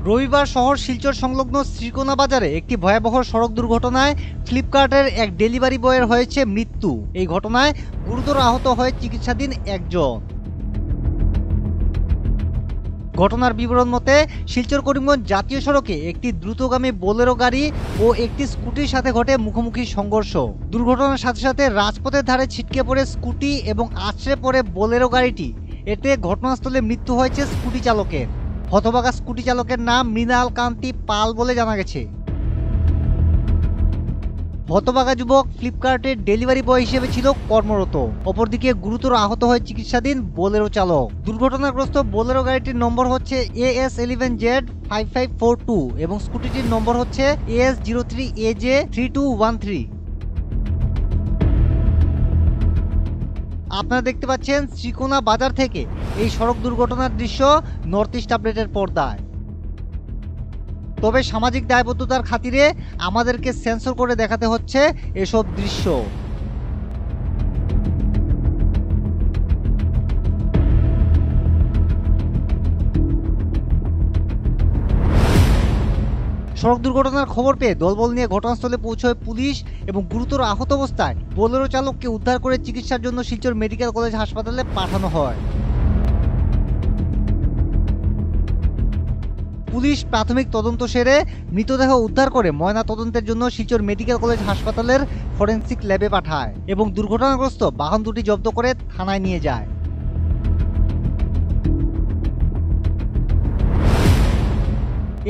রবিবার শহর শিলচর সংলগ্ন শ্রীকোনা বাজারে একটি ভয়াবহ সড়ক দুর্ঘটনায় ফ্লিপকার্টের এক ডেলিভারি বয়ের হয়েছে মৃত্যু। এই ঘটনায় গুরুতর আহত হয়ে চিকিৎসাধীন একজন। ঘটনার বিবরণ মতে, শিলচর করিমগঞ্জ জাতীয় সড়কে একটি দ্রুতগামী বোলেরো গাড়ি ও একটি স্কুটির সাথে ঘটে মুখোমুখি সংঘর্ষ। দুর্ঘটনার সাথে সাথে রাজপথের ধারে ছিটকে পড়ে স্কুটি এবং আছড়ে পড়ে বোলেরো গাড়িটি। এতে ঘটনাস্থলে মৃত্যু হয়েছে স্কুটি চালকের। হতভাগা স্কুটি চালকের নাম মৃণাল কান্তি পাল বলে জানা গেছে। হতভাগা যুবক ফ্লিপকার্টের ডেলিভারি বয় হিসেবে ছিল কর্মরত। অপরদিকে গুরুতর আহত হয়ে চিকিৎসাধীন বোলেরো চালক। দুর্ঘটনাগ্রস্ত বোলেরো গাড়িটির নম্বর হচ্ছে AS11Z5542 এবং স্কুটিটির নম্বর হচ্ছে AS03AJ3213। আপনারা দেখতে পাচ্ছেন শ্রীকোনা বাজার থেকে এই সড়ক দুর্ঘটনার দৃশ্য নর্থ ইস্ট আপডেটের পর্দায়। তবে সামাজিক দায়বদ্ধতার খাতিরে আমাদেরকে সেন্সর করে দেখাতে হচ্ছে এসব দৃশ্য। সড়ক দুর্ঘটনার খবর পেয়ে দলবল নিয়ে ঘটনাস্থলে পৌঁছয় পুলিশ এবং গুরুতর আহত অবস্থায় বোলেরো চালককে উদ্ধার করে চিকিৎসার জন্য শিলচর মেডিকেল কলেজ হাসপাতালে পাঠানো হয়। পুলিশ প্রাথমিক তদন্ত সেরে মৃতদেহ উদ্ধার করে ময়না তদন্তের জন্য শিলচর মেডিকেল কলেজ হাসপাতালের ফরেনসিক ল্যাবে পাঠায় এবং দুর্ঘটনাগ্রস্ত বাহন দুটি জব্দ করে থানায় নিয়ে যায়।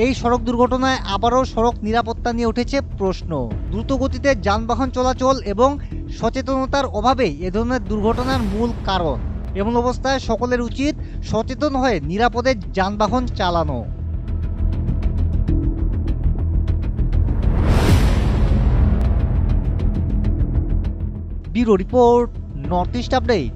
এই সড়ক দুর্ঘটনায় আবারও সড়ক নিরাপত্তা নিয়ে উঠেছে প্রশ্ন। দ্রুত গতিতে যানবাহন চলাচল এবং সচেতনতার অভাবেই এ ধরনের দুর্ঘটনার মূল কারণ। এমন অবস্থায় সকলের উচিত সচেতন হয়ে নিরাপদে যানবাহন চালানো। Bureau report, north east update.